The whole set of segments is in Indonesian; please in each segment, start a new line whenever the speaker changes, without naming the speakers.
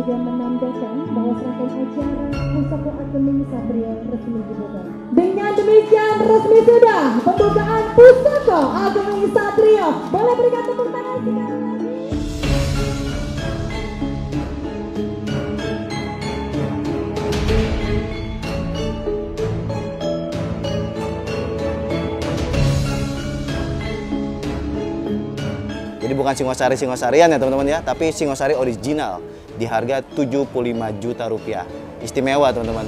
juga menandakan bahwa serangkaian acara Pusaka Ageng Satrio resmi dibuka. Dengan demikian resmi sudah pembukaan Pusaka Ageng Satrio. Boleh berikan tepuk tangan sekali lagi.
Jadi bukan Singosari-Singosarian ya teman-teman ya, tapi Singosari original di harga 75 juta rupiah. Istimewa teman-teman,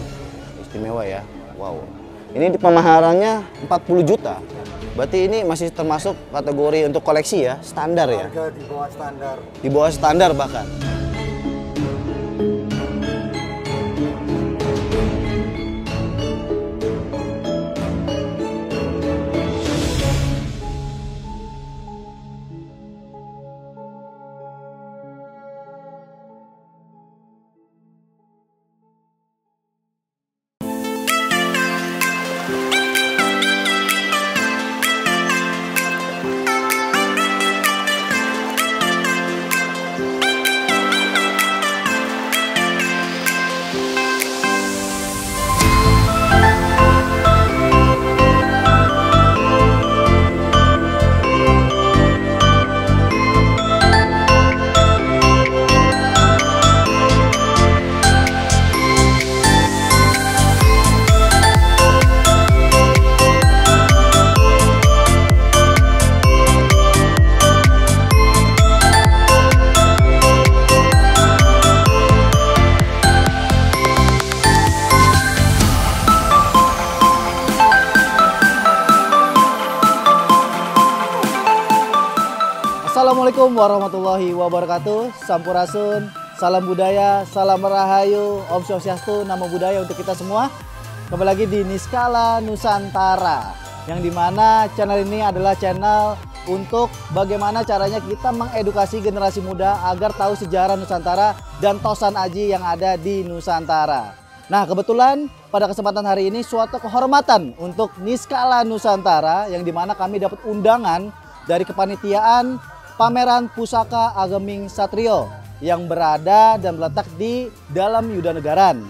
istimewa ya. Wow. Ini pemaharannya 40 juta. Berarti ini masih termasuk kategori untuk koleksi ya, standar ya.
Harga di bawah standar.
Di bawah standar bahkan. Assalamualaikum warahmatullahi wabarakatuh. Sampurasun, salam budaya, salam rahayu, Om Swastiastu, Namo Buddhaya untuk kita semua. Kembali lagi di Niskala Nusantara, yang dimana channel ini adalah channel untuk bagaimana caranya kita mengedukasi generasi muda agar tahu sejarah Nusantara dan Tosan Aji yang ada di Nusantara. Nah, kebetulan pada kesempatan hari ini suatu kehormatan untuk Niskala Nusantara, yang dimana kami dapat undangan dari kepanitiaan Pameran Pusaka Ageng Satrio yang berada dan terletak di dalam Yudanegaran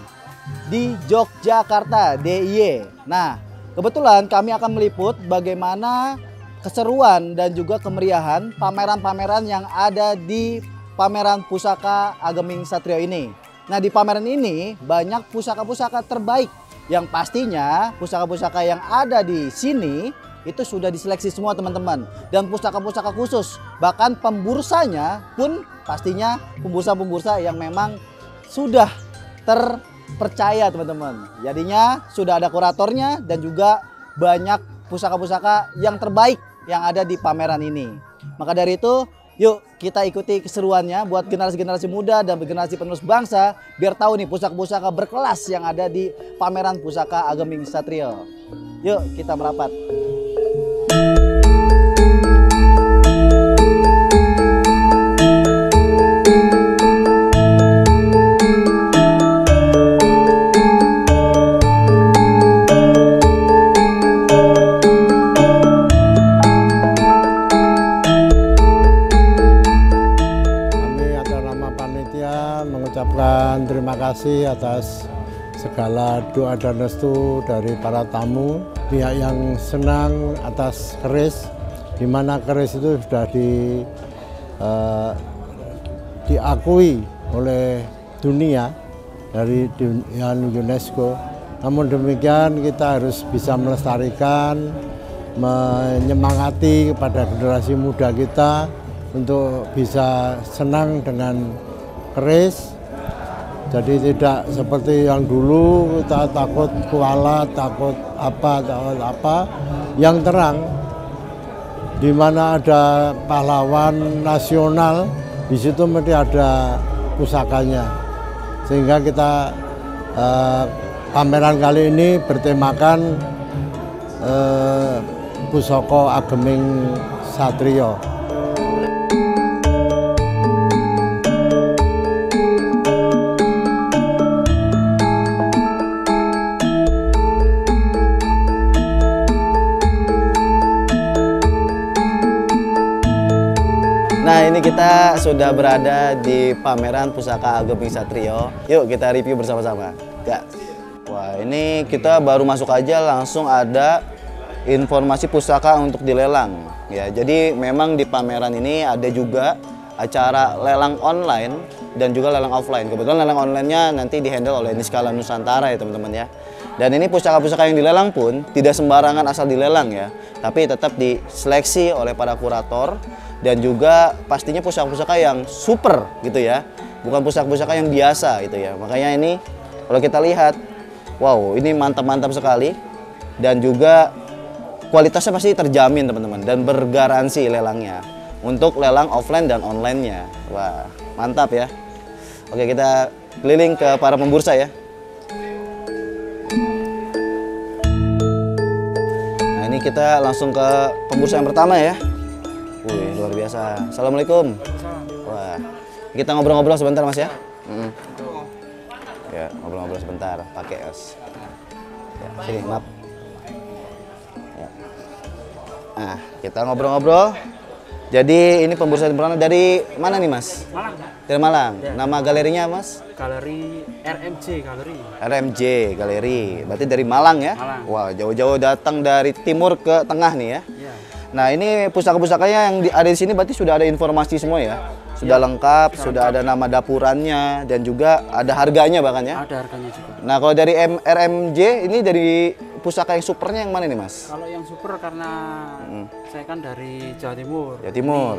di Yogyakarta, DIY. Nah, kebetulan kami akan meliput bagaimana keseruan dan juga kemeriahan pameran-pameran yang ada di Pameran Pusaka Ageng Satrio ini. Nah, di pameran ini banyak pusaka-pusaka terbaik yang pastinya pusaka-pusaka yang ada di sini itu sudah diseleksi semua teman-teman, dan pusaka-pusaka khusus, bahkan pembursanya pun pastinya pembursa-pembursa yang memang sudah terpercaya teman-teman. Jadinya sudah ada kuratornya dan juga banyak pusaka-pusaka yang terbaik yang ada di pameran ini. Maka dari itu, yuk kita ikuti keseruannya buat generasi-generasi muda dan generasi penerus bangsa biar tahu nih pusaka-pusaka berkelas yang ada di Pameran Pusaka Ageng Satrio. Yuk kita merapat.
Mengucapkan terima kasih atas segala doa dan restu dari para tamu, pihak yang senang atas keris, di mana keris itu sudah diakui oleh dunia dari dunia UNESCO. Namun demikian kita harus bisa melestarikan, menyemangati kepada generasi muda kita untuk bisa senang dengan keris. Jadi tidak seperti yang dulu kita takut kualat, takut apa, yang terang, di mana ada pahlawan nasional, di situ mesti ada pusakanya. Sehingga kita pameran kali ini bertemakan Pusaka Ageng Satrio.
Nah, ini kita sudah berada di pameran Pusaka Ageng Satrio. Yuk kita review bersama-sama. Ya. Wah, ini kita baru masuk aja langsung ada informasi pusaka untuk dilelang. Ya, jadi memang di pameran ini ada juga acara lelang online dan juga lelang offline. Kebetulan lelang online-nya nanti dihandle oleh Niskala Nusantara ya teman-teman ya. Dan ini pusaka-pusaka yang dilelang pun tidak sembarangan asal dilelang ya, tapi tetap diseleksi oleh para kurator. Dan juga pastinya pusaka-pusaka yang super gitu ya, bukan pusaka-pusaka yang biasa gitu ya. Makanya ini kalau kita lihat, wow, ini mantap-mantap sekali. Dan juga kualitasnya pasti terjamin teman-teman, dan bergaransi lelangnya untuk lelang offline dan online-nya. Wah, mantap ya. Oke, kita keliling ke para pembursa ya. Nah, ini kita langsung ke pembursa yang pertama ya. Wih, luar biasa. Assalamualaikum. Wah, kita ngobrol-ngobrol sebentar Mas ya. Ya, ngobrol-ngobrol sebentar. Pakai os. Ya, sini, maaf. Ya. Nah, kita ngobrol-ngobrol. Jadi ini pembursa pertama dari mana nih Mas?
Malang.
Dari Malang.
Ya.
Nama galerinya Mas?
Galeri RMJ Galeri.
RMJ Galeri. Berarti dari Malang ya?
Malang.
Wah, jauh-jauh datang dari timur ke tengah nih ya.
Iya.
Nah, ini pusaka-pusakanya yang ada di sini berarti sudah ada informasi semua ya? Sudah
Ya,
lengkap, sudah ada nama dapurannya, dan juga ada harganya bahkan ya?
Ada harganya juga.
Nah, kalau dari RMJ, ini dari pusaka yang supernya yang mana nih Mas?
Kalau yang super karena saya kan dari Jawa Timur.
Jawa Timur.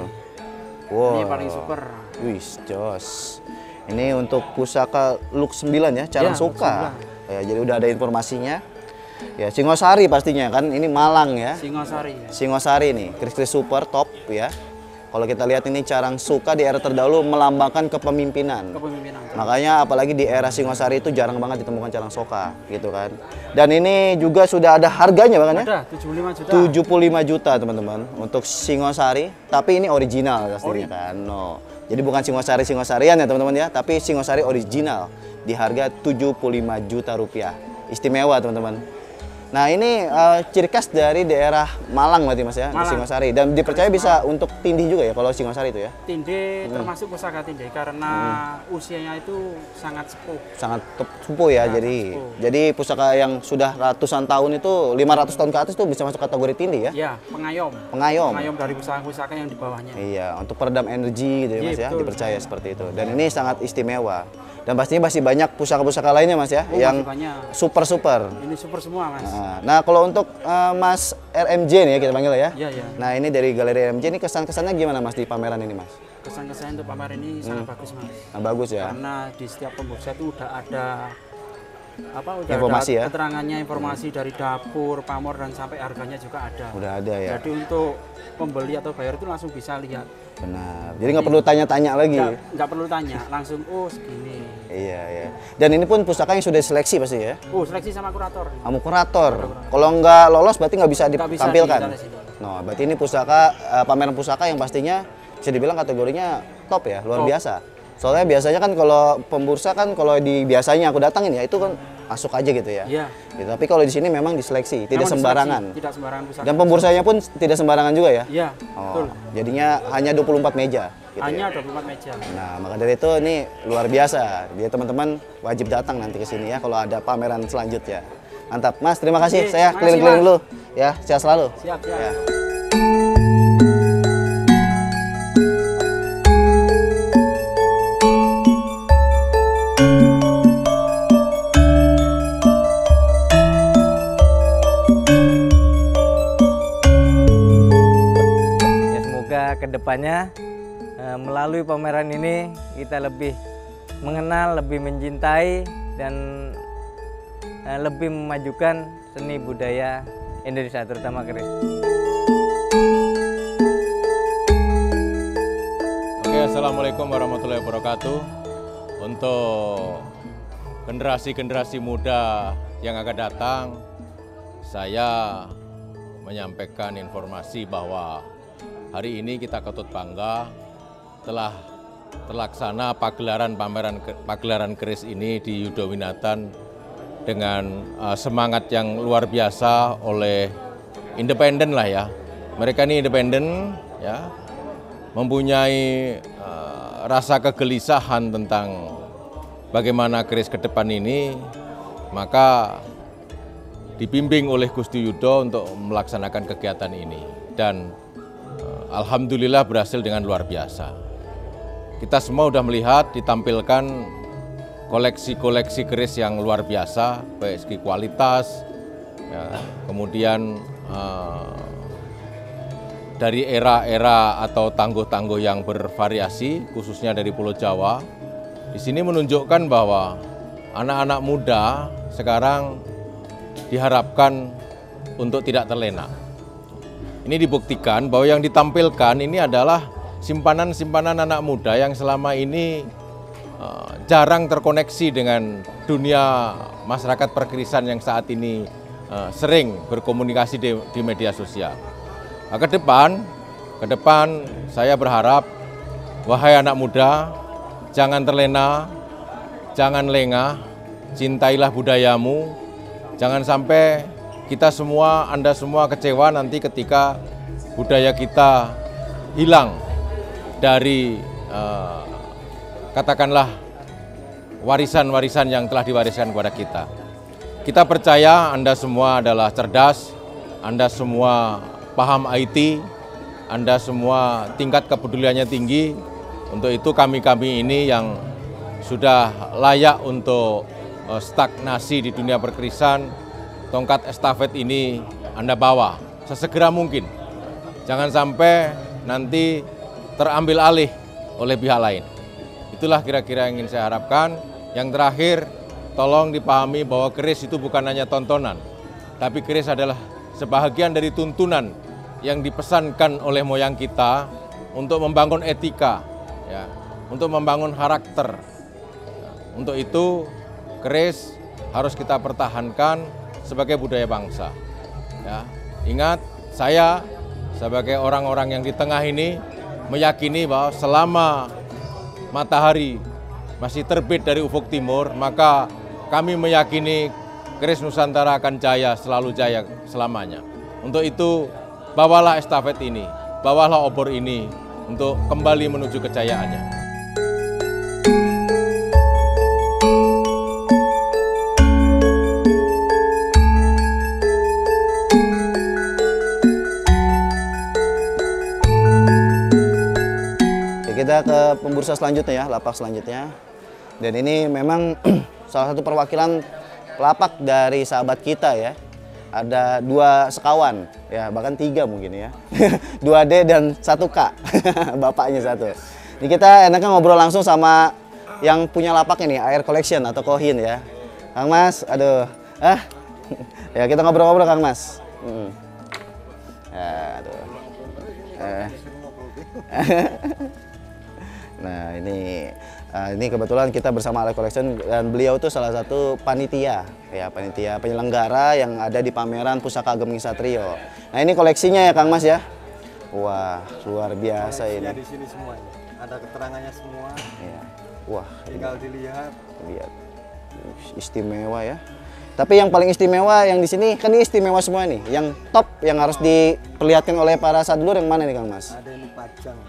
Ini paling super.
Wih, jos. Ini untuk pusaka Luk 9 ya, Carang
Ya,
Suka. Ya, jadi udah ada informasinya. Ya, Singosari pastinya kan, ini Malang ya.
Singosari.
Singosari nih, kris-kris super top ya. Kalau kita lihat ini Carang Suka di era terdahulu melambangkan kepemimpinan.
Kepemimpinan.
Makanya apalagi di era Singosari itu jarang banget ditemukan Carang Suka gitu kan. Dan ini juga sudah ada harganya bahkan ya.
Ada 75 juta.
75 juta teman-teman untuk Singosari, tapi ini original pastinya kan. No. Jadi bukan Singosarian ya teman-teman ya, tapi Singosari original di harga 75 juta rupiah. Istimewa teman-teman. Nah, ini ciri khas dari daerah Malang berarti Mas ya, di
Malang.
Singosari. Dan dipercaya bisa untuk tindih juga ya kalau Singosari itu ya.
Tindih termasuk pusaka tindih karena usianya itu sangat sepuh.
Sangat sepuh ya,
Sangat
jadi
sepuh.
jadi pusaka yang sudah ratusan tahun itu 500 tahun ke atas itu bisa masuk kategori tindih ya.
Ya, pengayom.
Pengayom.
Pengayom dari pusaka-pusaka yang di bawahnya.
Iya, untuk peredam energi gitu ya
Iya,
Mas ya,
betul.
dipercaya seperti itu. Dan ini sangat istimewa. Dan pastinya masih banyak pusaka-pusaka lainnya Mas ya,
Oh,
yang
masih banyak.
super-super.
Ini super semua, Mas.
Nah, kalau untuk Mas RMJ nih ya kita panggil ya.
Iya, iya.
Nah, ini dari Galeri RMJ ini kesan-kesannya gimana Mas di pameran ini Mas?
Kesan-kesan untuk pamer ini sangat bagus, Mas.
Nah, bagus ya.
Karena di setiap pembursa itu udah ada udah
Informasi
ada
ya?
keterangannya, informasi dari dapur, pamor, dan sampai harganya juga ada.
Udah ada ya.
Jadi untuk pembeli atau bayar itu langsung bisa lihat.
Benar. Jadi nggak perlu tanya-tanya lagi.
Nggak perlu tanya, langsung oh segini.
Iya, iya. Dan ini pun pusaka yang sudah seleksi pasti ya.
Oh, seleksi sama kurator.
Kamu kurator. Kalau nggak lolos berarti nggak bisa
Nggak bisa
ditampilkan.
ditaruh sini.
No, berarti ini pusaka pameran pusaka yang pastinya bisa dibilang kategorinya top ya, luar
Top.
biasa. Soalnya biasanya kan kalau pembursa kan kalau di biasanya aku datangin ya itu kan masuk aja gitu ya.
Iya.
Gitu. Tapi kalau di sini memang diseleksi, tidak
Memang
sembarangan.
diseleksi, tidak sembarangan pusaka.
Dan pembursanya pun tidak sembarangan juga ya.
Iya, betul.
Jadinya hanya 24 meja gitu
Hanya
ya.
24 meja.
Nah, maka dari itu ini luar biasa. Jadi teman-teman wajib datang nanti ke sini ya kalau ada pameran selanjutnya. Mantap, Mas. Terima kasih.
Oke,
Saya
makasih,
keliling-keliling
Mas.
dulu. Ya, sehat selalu.
Siap, siap.
Ya.
Ya, semoga kedepannya melalui pameran ini kita lebih mengenal, lebih mencintai, dan lebih memajukan seni budaya Indonesia, terutama keris.
Oke, assalamualaikum warahmatullahi wabarakatuh. Untuk generasi-generasi muda yang akan datang, saya menyampaikan informasi bahwa hari ini kita patut bangga telah terlaksana pagelaran keris ini di Yudhowinatan dengan semangat yang luar biasa oleh independen lah ya. Mereka ini independen ya. mempunyai rasa kegelisahan tentang bagaimana keris ke depan ini, maka dibimbing oleh Gusti Yudo untuk melaksanakan kegiatan ini. Dan alhamdulillah berhasil dengan luar biasa. Kita semua sudah melihat ditampilkan koleksi-koleksi keris yang luar biasa, baik segi kualitas, ya, kemudian dari era-era atau tangguh-tangguh yang bervariasi, khususnya dari Pulau Jawa. Di sini menunjukkan bahwa anak-anak muda sekarang diharapkan untuk tidak terlena. Ini dibuktikan bahwa yang ditampilkan ini adalah simpanan-simpanan anak muda yang selama ini jarang terkoneksi dengan dunia masyarakat perkerisan yang saat ini sering berkomunikasi di media sosial. Nah, ke depan saya berharap, wahai anak muda, jangan terlena, jangan lengah, cintailah budayamu, jangan sampai kita semua, Anda semua kecewa nanti ketika budaya kita hilang dari katakanlah warisan-warisan yang telah diwariskan kepada kita. Kita percaya Anda semua adalah cerdas, Anda semua paham IT, Anda semua tingkat kepeduliannya tinggi. Untuk itu kami-kami ini yang sudah layak untuk stagnasi di dunia perkerisan, tongkat estafet ini Anda bawa sesegera mungkin. Jangan sampai nanti terambil alih oleh pihak lain. Itulah kira-kira yang ingin saya harapkan. Yang terakhir, tolong dipahami bahwa keris itu bukan hanya tontonan, tapi keris adalah sebahagian dari tuntunan yang dipesankan oleh moyang kita untuk membangun etika, ya, untuk membangun karakter. Untuk itu, keris harus kita pertahankan sebagai budaya bangsa. Ya, ingat, saya sebagai orang-orang yang di tengah ini meyakini bahwa selama matahari masih terbit dari ufuk timur, maka kami meyakini keris Nusantara akan jaya, selalu jaya selamanya. Untuk itu, bawalah estafet ini, bawalah obor ini untuk kembali menuju kejayaannya.
Kita ke pembursa selanjutnya ya, lapak selanjutnya. Dan ini memang salah satu perwakilan lapak dari sahabat kita ya. Ada 2 sekawan, ya bahkan 3 mungkin ya. 2D dan 1K, bapaknya 1. Ini kita enaknya ngobrol langsung sama yang punya lapak ini, Air Collection atau Kohin ya. Kang Mas, aduh. Ya kita ngobrol-ngobrol Kang Mas. Aduh. Nah ini kebetulan kita bersama Air Collection dan beliau itu salah satu panitia ya, panitia penyelenggara yang ada di pameran Pusaka Ageng Satrio. Nah ini koleksinya ya Kang Mas ya. Wah luar biasa ini.
Di sini semua, ada keterangannya semua.
Ya. Wah
tinggal dilihat.
Lihat istimewa ya. Tapi yang paling istimewa yang di sini kan ini istimewa semua nih. Yang top yang harus diperlihatkan oleh para sadulur yang mana nih Kang Mas?
Ada ini pajang.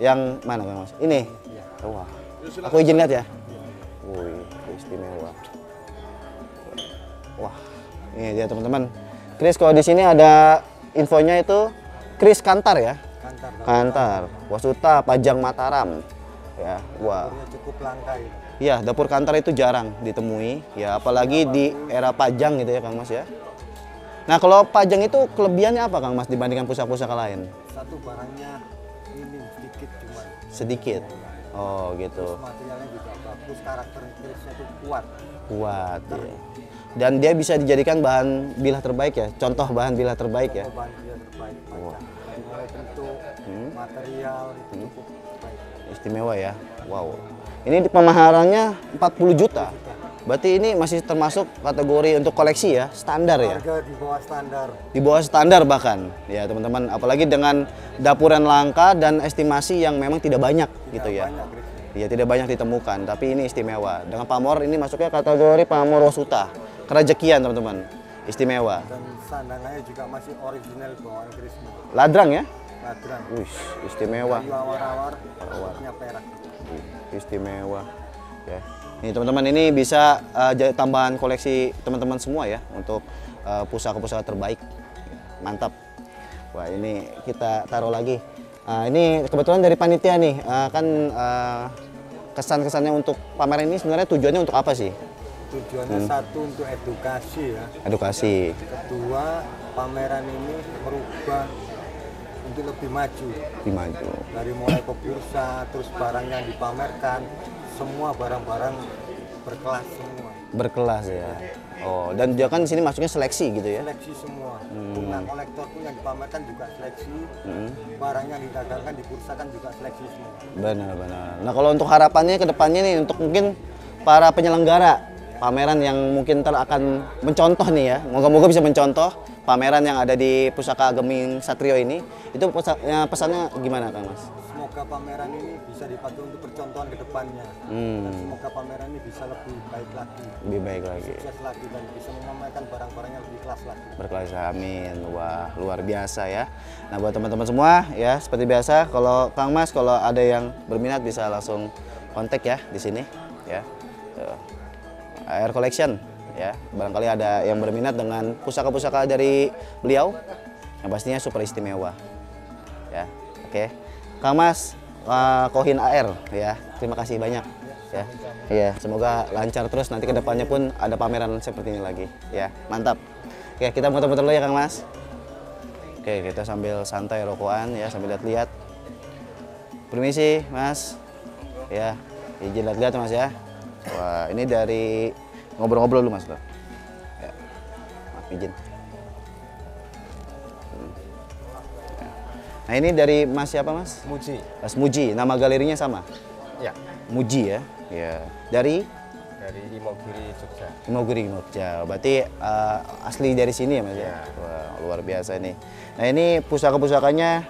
Yang mana Kang Mas? Ini?
Ya.
Wah, aku izin lihat ya. Wih, istimewa. Wah, ini dia teman-teman. Kris kalau di sini ada infonya itu kris Kantar ya. Kantar. Wasuta Pajang Mataram. Ya, wah.
Cukup langka ini.
Iya, dapur Kantar itu jarang ditemui. Ya, apalagi di era Pajang gitu ya Kang Mas ya. Nah, kalau Pajang itu kelebihannya apa Kang Mas dibandingkan pusaka-pusaka lain?
Satu barangnya ini sedikit cuma.
Sedikit. Oh gitu.
Terus materialnya juga bagus, karakter kerisnya itu kuat.
Kuat ya. Dan dia bisa dijadikan bahan bilah terbaik ya. Contoh bahan bilah terbaik ya.
Bahan bilah terbaik. Dari mulai bentuk, material itu cukup baik.
Istimewa ya. Wow. Ini pemaharannya 40 juta. Berarti ini masih termasuk kategori untuk koleksi ya, standar ya.
Harga di bawah standar.
Di bawah standar bahkan. Ya teman-teman, apalagi dengan dapuran langka dan estimasi yang memang tidak banyak gitu ya. Iya, tidak banyak ditemukan, tapi ini istimewa. Dengan pamor ini masuknya kategori pamor Wasuta. Kerejekian teman-teman. Istimewa.
Dan sandangannya juga masih original bawaan kerisnya.
Ladrang ya?
Ladran.
Wih, istimewa.
Kayu awar-awar, warnanya perak.
Istimewa. Ya. Nih teman-teman, ini bisa jadi tambahan koleksi teman-teman semua ya untuk pusaka-pusaka terbaik. Mantap. Wah, ini kita taruh lagi. Ini kebetulan dari panitia nih, kan kesan-kesannya untuk pameran ini sebenarnya tujuannya untuk apa sih?
Tujuannya satu untuk edukasi ya.
Edukasi.
Kedua, pameran ini merubah untuk lebih maju.
Lebih maju.
Dari mulai ke bursa, terus barang yang dipamerkan, semua barang-barang berkelas semua.
Berkelas ya. Oh, dan dia kan di sini masuknya seleksi gitu ya?
Seleksi semua. Bunga kolektor pun yang dipamerkan juga seleksi. Barang yang didagangkan di bursa kan juga seleksi semua.
Benar-benar. Nah, kalau untuk harapannya ke depannya nih, untuk mungkin para penyelenggara pameran yang mungkin akan mencontoh nih ya, moga-moga bisa mencontoh pameran yang ada di Pusaka Geming Satrio ini, itu pesannya gimana Kang Mas?
Semoga pameran ini bisa dipakai untuk percontohan ke depannya. Dan semoga pameran ini bisa lebih baik lagi.
Lebih baik lagi.
Sukses lagi dan bisa memamerkan barang-barang yang lebih kelas lagi.
Berkelas, amin. Wah, luar biasa ya. Nah, buat teman-teman semua ya, seperti biasa kalau Kang Mas kalau ada yang berminat bisa langsung kontak ya di sini ya. Air Collection ya. Barangkali ada yang berminat dengan pusaka-pusaka dari beliau yang pastinya super istimewa. Ya. Oke. Kang Mas Kohin AR ya. Terima kasih banyak ya. Iya, semoga lancar terus nanti ke depannya pun ada pameran seperti ini lagi ya. Mantap. Oke, kita muter-muter dulu ya Kang Mas. Oke, kita sambil santai rokokan ya, sambil lihat-lihat. Permisi, Mas. Ya, izin lihat-lihat Mas ya. Wah, ini dari ngobrol-ngobrol dulu Mas. Ya. Maaf, izin. Nah, ini dari Mas siapa Mas?
Muji.
Mas Muji. Nama galerinya sama?
Ya.
Muji ya. Ya. Dari
Imogiri, Jogja.
Imogiri, Jogja. Berarti asli dari sini ya Mas ya? Wah, luar biasa nih. Nah, ini pusaka-pusakanya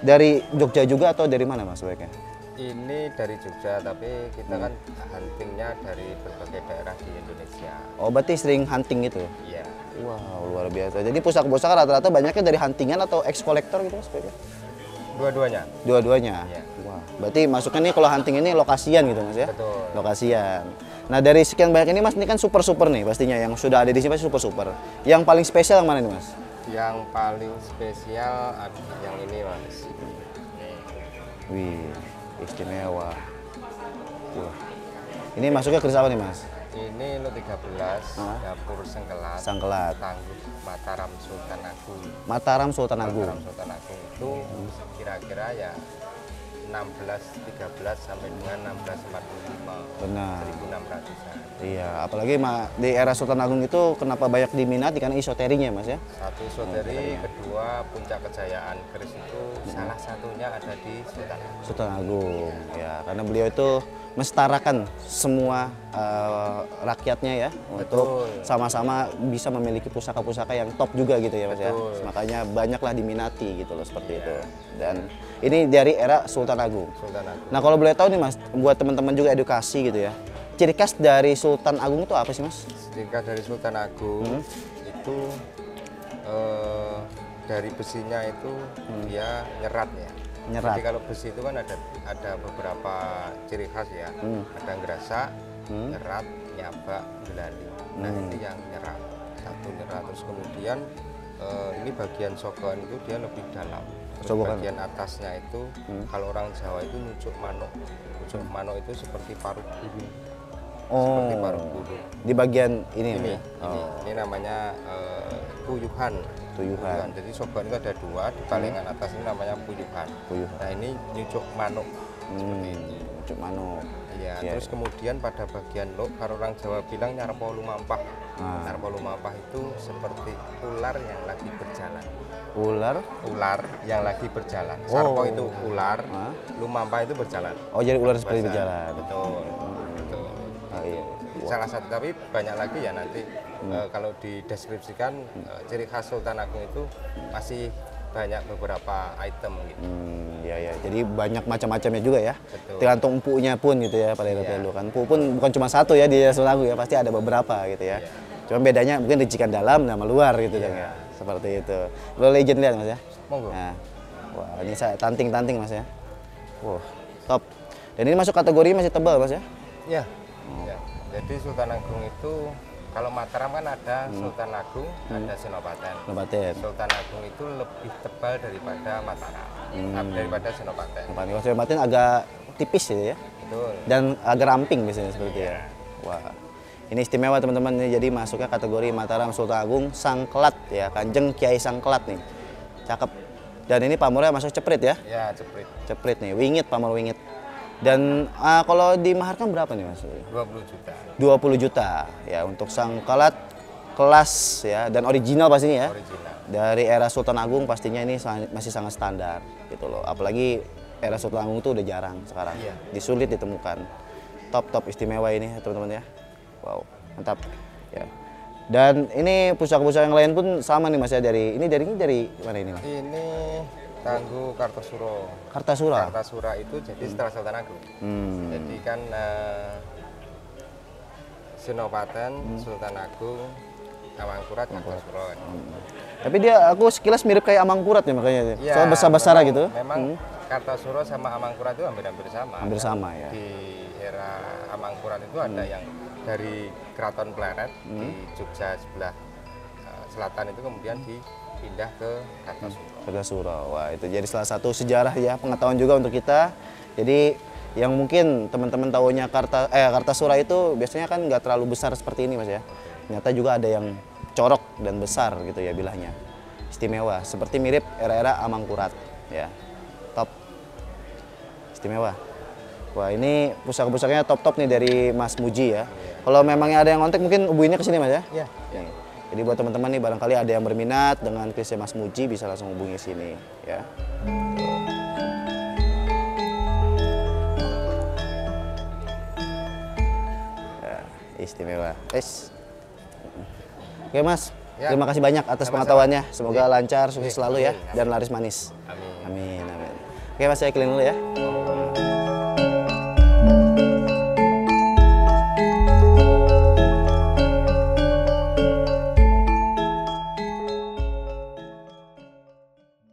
dari Jogja juga atau dari mana Mas sebaiknya?
Ini dari Jogja, tapi kita kan huntingnya dari berbagai daerah di Indonesia.
Oh, berarti sering hunting gitu?
Iya.
Wow, luar biasa. Jadi pusaka-pusaka rata-rata banyaknya dari huntingan atau ex-kolektor gitu Mas?
Dua-duanya.
Dua-duanya?
Iya.
Wah, berarti masuknya nih kalau hunting ini lokasian gitu Mas ya?
Betul.
Lokasian. Nah, dari sekian banyak ini Mas, ini kan super-super nih pastinya. Yang sudah ada di sini pasti super-super. Yang paling spesial yang mana nih Mas?
Yang paling spesial yang ini Mas.
Wih, istimewa. Wah. Ini masuknya keris apa nih Mas?
Ini Lot 13, dapur Sengkelat.
Sengkelat.
Tangguh Mataram Sultan Agung.
Mataram Sultan Agung.
Mataram Sultan Agung itu kira-kira ya 1613 sampai dengan 1645.
Benar.
1600-an.
Iya, apalagi di era Sultan Agung itu kenapa banyak diminati karena esoterinya Mas ya?
Satu esoteri, kedua puncak kejayaan keris itu salah satunya ada di Sultan Agung.
Sultan Agung, ya karena beliau itu mensetarakan semua rakyatnya ya. Untuk sama-sama bisa memiliki pusaka-pusaka yang top juga gitu ya Mas ya. Makanya banyaklah diminati gitu loh seperti itu. Dan ini dari era Sultan Agung.
Sultan Agung.
Nah, kalau boleh tahu nih Mas, buat teman-teman juga edukasi gitu ya. Ciri khas dari Sultan Agung itu apa sih Mas?
Ciri khas dari Sultan Agung itu dari besinya itu dia nyerat ya.
Nyerat.
Jadi kalau besi itu kan ada beberapa ciri khas ya. Ada ngerasak, nyerat, nyabak, gelali. Nah ini yang nyerat. Satu nyerat, terus kemudian ini bagian sogokan itu dia lebih dalam. Terus bagian atasnya itu kalau orang Jawa itu nucuk manuk. Nucuk manuk itu seperti paruh burung. Seperti paruh burung.
Di bagian ini ya?
Ini namanya puyuhan. Puyuhan. Jadi sogokan itu ada dua, di palingan atas ini namanya puyuhan. Nah ini nyucuk manuk. Seperti ini.
Nyucuk manuk.
Iya, terus kemudian pada bagian lok, kalau orang Jawa bilang nyarpo lumampah. Nyarpo lumampah itu seperti ular yang lagi berjalan. Ular yang lagi berjalan. Sarpo itu ular, lumampah itu berjalan.
Oh, jadi ular seperti berjalan.
Betul.
Oh, iya.
Salah satu, tapi banyak lagi ya nanti kalau dideskripsikan ciri khas Sultan Agung itu masih banyak beberapa item gitu.
Ya. Jadi banyak macam-macamnya juga ya.
Betul.
Tergantung empunya pun gitu ya pada dulu kan. Empu pun bukan cuma satu ya di Sultan Agung ya, pasti ada beberapa gitu ya. Cuma bedanya mungkin ricikan dalam sama luar gitu kan ya. Seperti itu. Boleh izin lihat Mas ya?
Monggo.
Nah, Wah, ini saya tanting-tanting Mas ya. Wah, top. Dan ini masuk kategori masih tebal Mas ya?
Ya. Ya. Jadi Sultan Agung itu kalau Mataram kan ada Sultan Agung, ada Senopaten.
Senopaten.
Sultan Agung itu lebih tebal daripada Mataram, daripada Senopaten.
Kalau Senopaten agak tipis ya.
Betul.
Dan agak ramping biasanya seperti ya. Wah. Ini istimewa teman-teman, ini jadi masuknya kategori Mataram Sultan Agung Sangkelat ya, Kanjeng Kiai Sangkelat nih. Cakep. Dan ini pamornya masuk ceprit ya?
Ya, ceprit.
Ceprit nih, wingit, pamor wingit. Dan kalau dimaharkan berapa nih Mas?
20 juta.
20 juta ya untuk Sangkelat kelas ya, dan original pastinya ya.
Original.
Dari era Sultan Agung pastinya ini masih sangat standar gitu loh. Apalagi era Sultan Agung itu udah jarang sekarang.
Iya.
Disulit ditemukan. Top istimewa ini teman-teman ya. Wow, mantap. Ya. Dan ini pusaka-pusaka yang lain pun sama nih Mas ya, dari mana ini Mas?
Ini Tangguh Kartosuro.
Kartasura.
Kartasura itu jadi setelah Sultan Agung. Jadi kan Senopaten, Sultan Agung, Amangkurat, Kartosuro.
Tapi dia aku sekilas mirip kayak Amangkurat ya makanya.
Ya,
soal besar-besar gitu.
Memang Kartosuro sama Amangkurat itu hampir sama.
Hampir sama ya.
Di era Amangkurat itu ada yang dari Keraton Pleret di Jogja sebelah selatan itu kemudian dipindah ke Kartasura.
Kartasura. Wah, itu jadi salah satu sejarah ya, pengetahuan juga untuk kita. Jadi yang mungkin teman-teman tahunya Kartasura itu biasanya kan nggak terlalu besar seperti ini Mas ya. Ternyata juga ada yang corok dan besar gitu ya bilahnya. Istimewa, seperti mirip era-era Amangkurat ya. Top. Istimewa. Wah, ini pusaka-pusakanya top-top nih dari Mas Muji ya. Kalau memangnya ada yang kontak mungkin hubunginnya ke sini Mas ya?
Iya.
Nih. Jadi buat teman-teman nih barangkali ada yang berminat dengan kerisnya Mas Muji bisa langsung hubungi sini ya. Ya, istimewa. Oke Mas,
Ya.
terima kasih banyak atas pengetahuannya. Semoga lancar, sukses selalu ya, dan laris manis.
Amin.
Amin, amin. Oke Mas, saya keliling dulu ya.